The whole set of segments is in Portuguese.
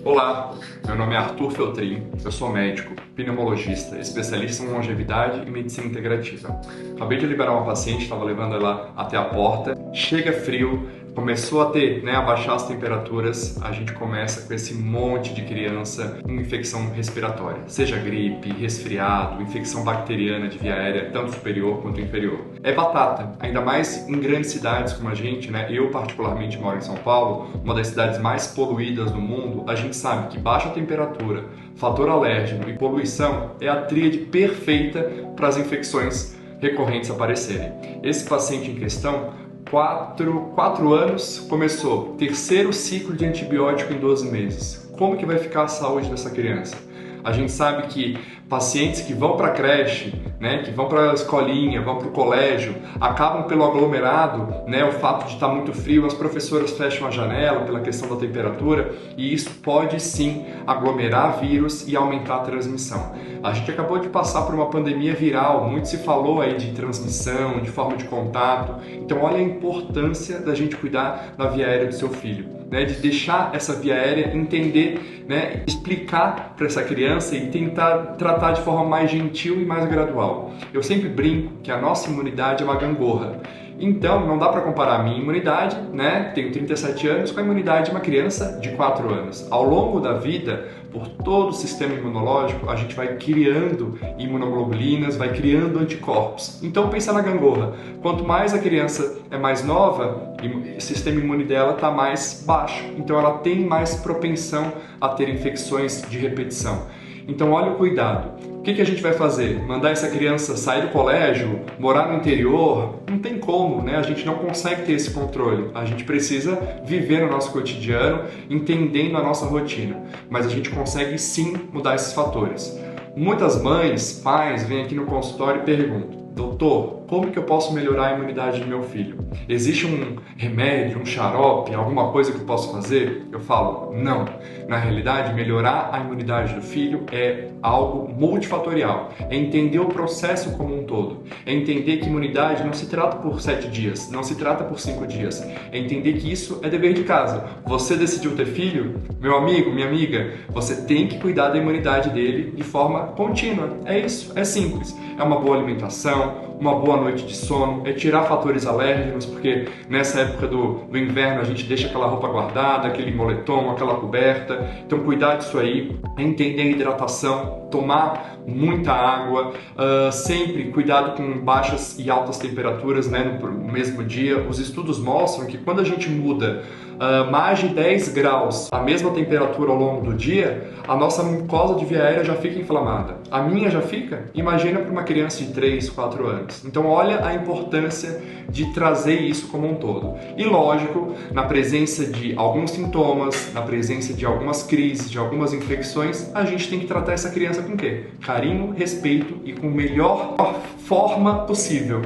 Olá, meu nome é Arthur Feltrin, eu sou médico, pneumologista, especialista em longevidade e medicina integrativa. Acabei de liberar uma paciente, estava levando ela até a porta, chega frio, começou a ter, a baixar as temperaturas, a gente começa com esse monte de criança com infecção respiratória, seja gripe, resfriado, infecção bacteriana de via aérea, tanto superior quanto inferior. É batata, ainda mais em grandes cidades como a gente, Eu particularmente moro em São Paulo, uma das cidades mais poluídas do mundo. A gente sabe que baixa temperatura, fator alérgeno e poluição é a tríade perfeita para as infecções recorrentes aparecerem. Esse paciente em questão, 4 anos, começou terceiro ciclo de antibiótico em 12 meses. Como que vai ficar a saúde dessa criança? A gente sabe que pacientes que vão para a creche, que vão para a escolinha, vão para o colégio, acabam pelo aglomerado, o fato de estar muito frio, as professoras fecham a janela pela questão da temperatura e isso pode sim aglomerar vírus e aumentar a transmissão. A gente acabou de passar por uma pandemia viral, muito se falou aí de transmissão, de forma de contato, então olha a importância da gente cuidar da via aérea do seu filho, de deixar essa via aérea entender, explicar para essa criança e tentar tratar de forma mais gentil e mais gradual. Eu sempre brinco que a nossa imunidade é uma gangorra. Então, não dá para comparar a minha imunidade, tenho 37 anos, com a imunidade de uma criança de 4 anos. Ao longo da vida, por todo o sistema imunológico, a gente vai criando imunoglobulinas, vai criando anticorpos. Então, pensa na gangorra. Quanto mais a criança é mais nova, o sistema imune dela está mais baixo. Então, ela tem mais propensão a ter infecções de repetição. Então, olha o cuidado. O que a gente vai fazer? Mandar essa criança sair do colégio, morar no interior? Não tem como, A gente não consegue ter esse controle. A gente precisa viver no nosso cotidiano, entendendo a nossa rotina. Mas a gente consegue sim mudar esses fatores. Muitas mães, pais, vêm aqui no consultório e perguntam: doutor, como que eu posso melhorar a imunidade do meu filho? Existe um remédio, um xarope, alguma coisa que eu posso fazer? Eu falo, não. Na realidade, melhorar a imunidade do filho é algo multifatorial. É entender o processo como um todo. É entender que imunidade não se trata por 7 dias, não se trata por 5 dias. É entender que isso é dever de casa. Você decidiu ter filho? Meu amigo, minha amiga, você tem que cuidar da imunidade dele de forma contínua. É isso, é simples. É uma boa alimentação, uma boa noite de sono, é tirar fatores alérgenos, porque nessa época do inverno a gente deixa aquela roupa guardada, aquele moletom, aquela coberta. Então cuidar disso aí, entender a hidratação, tomar muita água, sempre cuidado com baixas e altas temperaturas no mesmo dia. Os estudos mostram que quando a gente muda mais de 10 graus a mesma temperatura ao longo do dia, a nossa mucosa de via aérea já fica inflamada. A minha já fica? Imagina para uma criança de 3, 4 anos. Então olha a importância de trazer isso como um todo. E lógico, na presença de alguns sintomas, na presença de algumas crises, de algumas infecções, a gente tem que tratar essa criança com o quê? Carinho, respeito e com a melhor forma possível,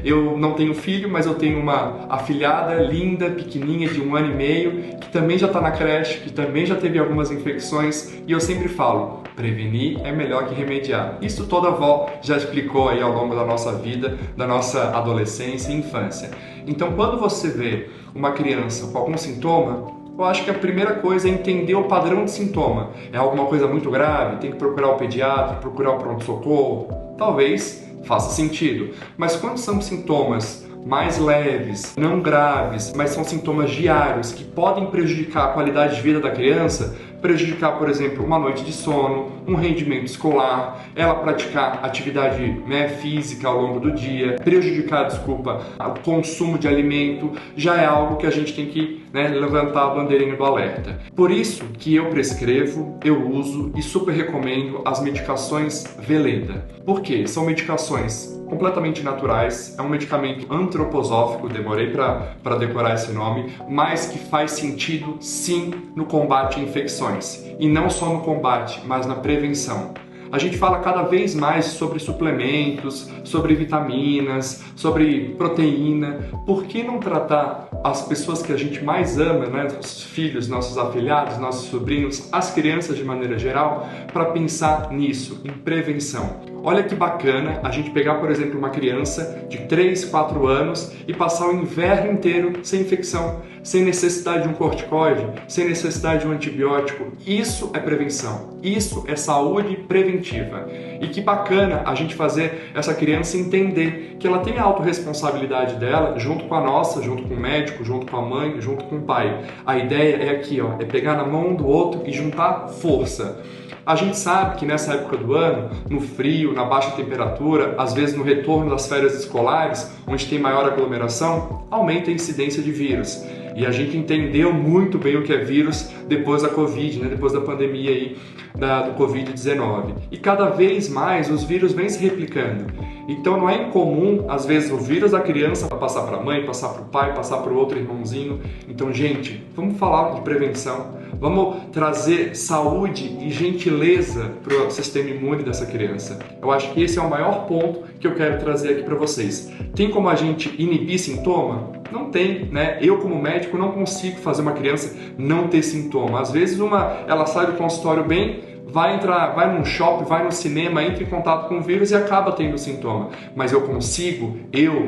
Eu não tenho filho, mas eu tenho uma afilhada linda, pequenininha, de 1 ano e meio, que também já está na creche, que também já teve algumas infecções, e eu sempre falo, prevenir é melhor que remediar. Isso toda avó já explicou aí ao longo da nossa vida, da nossa adolescência e infância. Então, quando você vê uma criança com algum sintoma, eu acho que a primeira coisa é entender o padrão de sintoma. É alguma coisa muito grave? Tem que procurar o pediatra, procurar o pronto-socorro? Talvez faça sentido. Mas quando são sintomas mais leves, não graves, mas são sintomas diários que podem prejudicar a qualidade de vida da criança, prejudicar, por exemplo, uma noite de sono, um rendimento escolar, ela praticar atividade física ao longo do dia, prejudicar, o consumo de alimento, já é algo que a gente tem que levantar a bandeirinha do alerta. Por isso que eu prescrevo, eu uso e super recomendo as medicações Veleda. Por quê? São medicações completamente naturais, é um medicamento antroposófico, demorei para decorar esse nome, mas que faz sentido sim no combate a infecções. E não só no combate, mas na prevenção. A gente fala cada vez mais sobre suplementos, sobre vitaminas, sobre proteína. Por que não tratar as pessoas que a gente mais ama, nossos filhos, nossos afilhados, nossos sobrinhos, as crianças de maneira geral, para pensar nisso, em prevenção? Olha que bacana a gente pegar, por exemplo, uma criança de 3, 4 anos e passar o inverno inteiro sem infecção, sem necessidade de um corticoide, sem necessidade de um antibiótico. Isso é prevenção, isso é saúde preventiva. E que bacana a gente fazer essa criança entender que ela tem a autorresponsabilidade dela junto com a nossa, junto com o médico, junto com a mãe, junto com o pai. A ideia é aqui, ó, é pegar na mão do outro e juntar força. A gente sabe que nessa época do ano, no frio, na baixa temperatura, às vezes no retorno das férias escolares, onde tem maior aglomeração, aumenta a incidência de vírus. E a gente entendeu muito bem o que é vírus depois da Covid, né? Depois da pandemia aí, do Covid-19. E cada vez mais os vírus vêm se replicando. Então não é incomum, às vezes, o vírus da criança passar para a mãe, passar para o pai, passar para o outro irmãozinho. Então, gente, vamos falar de prevenção. Vamos trazer saúde e gentileza para o sistema imune dessa criança. Eu acho que esse é o maior ponto que eu quero trazer aqui para vocês. Tem como a gente inibir sintoma? Não tem, né? Eu, como médico, não consigo fazer uma criança não ter sintoma. Às vezes ela sai do consultório bem, vai num shopping, vai no cinema, entra em contato com o vírus e acaba tendo sintoma. Mas eu consigo,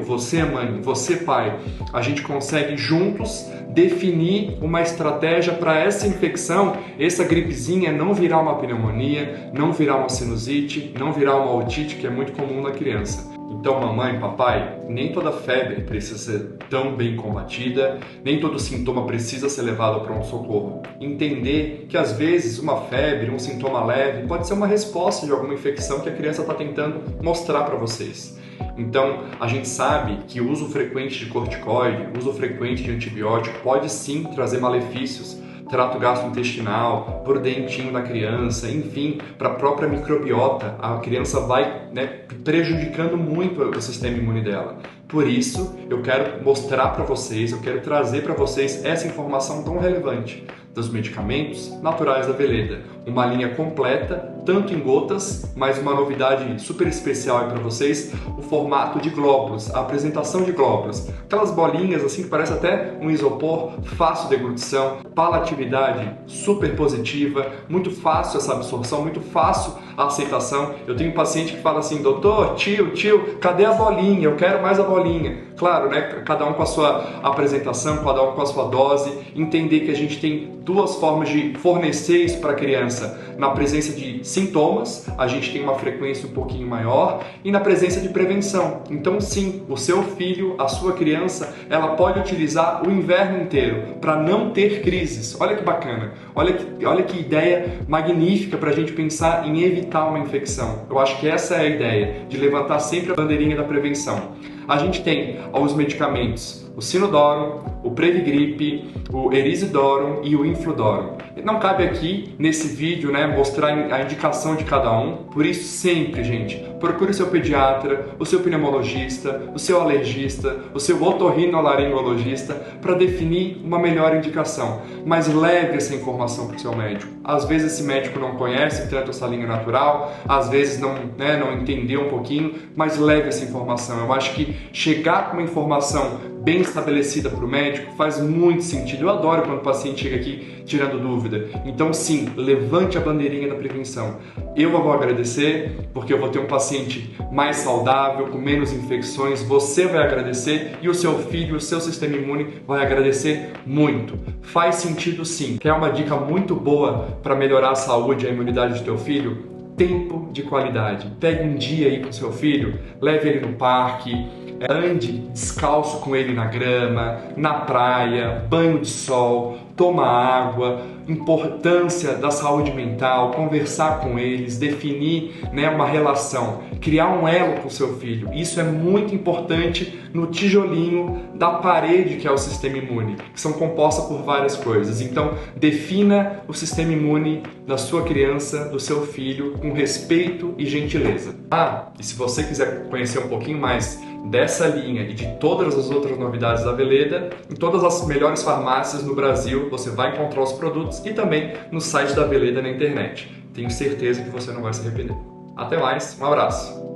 você mãe, você pai, a gente consegue juntos definir uma estratégia para essa infecção, essa gripezinha não virar uma pneumonia, não virar uma sinusite, não virar uma otite, que é muito comum na criança. Então, mamãe, papai, nem toda febre precisa ser tão bem combatida, nem todo sintoma precisa ser levado para um socorro. Entender que, às vezes, uma febre, um sintoma leve, pode ser uma resposta de alguma infecção que a criança está tentando mostrar para vocês. Então, a gente sabe que o uso frequente de corticoide, o uso frequente de antibiótico pode sim trazer malefícios, trato gastrointestinal, por dentinho da criança, enfim, para a própria microbiota, a criança vai, prejudicando muito o sistema imune dela. Por isso, eu quero mostrar para vocês, eu quero trazer para vocês essa informação tão relevante dos medicamentos naturais da Veleda. Uma linha completa, tanto em gotas, mas uma novidade super especial para vocês, o formato de glóbulos, a apresentação de glóbulos. Aquelas bolinhas assim que parece até um isopor, fácil de deglutição, palatividade super positiva, muito fácil essa absorção, muito fácil a aceitação. Eu tenho um paciente que fala assim, doutor, tio, cadê a bolinha? Eu quero mais a bolinha. Claro, né? Cada um com a sua apresentação, cada um com a sua dose, entender que a gente tem duas formas de fornecer isso para a criança. Na presença de sintomas, a gente tem uma frequência um pouquinho maior, e na presença de prevenção. Então sim, o seu filho, a sua criança, ela pode utilizar o inverno inteiro para não ter crises. Olha que bacana, olha que ideia magnífica para a gente pensar em evitar uma infecção. Eu acho que essa é a ideia, de levantar sempre a bandeirinha da prevenção. A gente tem os medicamentos, o Sinodoron, o Previgripe, o Erizidoron e o Infludoron. Não cabe aqui nesse vídeo, mostrar a indicação de cada um, por isso sempre, gente, procure o seu pediatra, o seu pneumologista, o seu alergista, o seu otorrinolaringologista para definir uma melhor indicação. Mas leve essa informação para o seu médico. Às vezes esse médico não conhece tanto essa linha natural, às vezes não entendeu um pouquinho, mas leve essa informação. Eu acho que chegar com uma informação bem estabelecida para o médico faz muito sentido. Eu adoro quando o paciente chega aqui tirando dúvida. Então sim, levante a bandeirinha da prevenção. Eu vou agradecer porque eu vou ter um paciente mais saudável, com menos infecções. Você vai agradecer e o seu filho, o seu sistema imune vai agradecer muito. Faz sentido sim. Quer uma dica muito boa para melhorar a saúde e a imunidade do teu filho? Tempo de qualidade. Pegue um dia aí com seu filho, leve ele no parque, ande descalço com ele na grama, na praia, banho de sol, toma água, importância da saúde mental, conversar com eles, definir uma relação, criar um elo com o seu filho. Isso é muito importante no tijolinho da parede que é o sistema imune, que são compostas por várias coisas. Então, defina o sistema imune da sua criança, do seu filho, com respeito e gentileza. E se você quiser conhecer um pouquinho mais dessa linha e de todas as outras novidades da Veleda, em todas as melhores farmácias no Brasil você vai encontrar os produtos e também no site da Veleda na internet. Tenho certeza que você não vai se arrepender. Até mais, um abraço!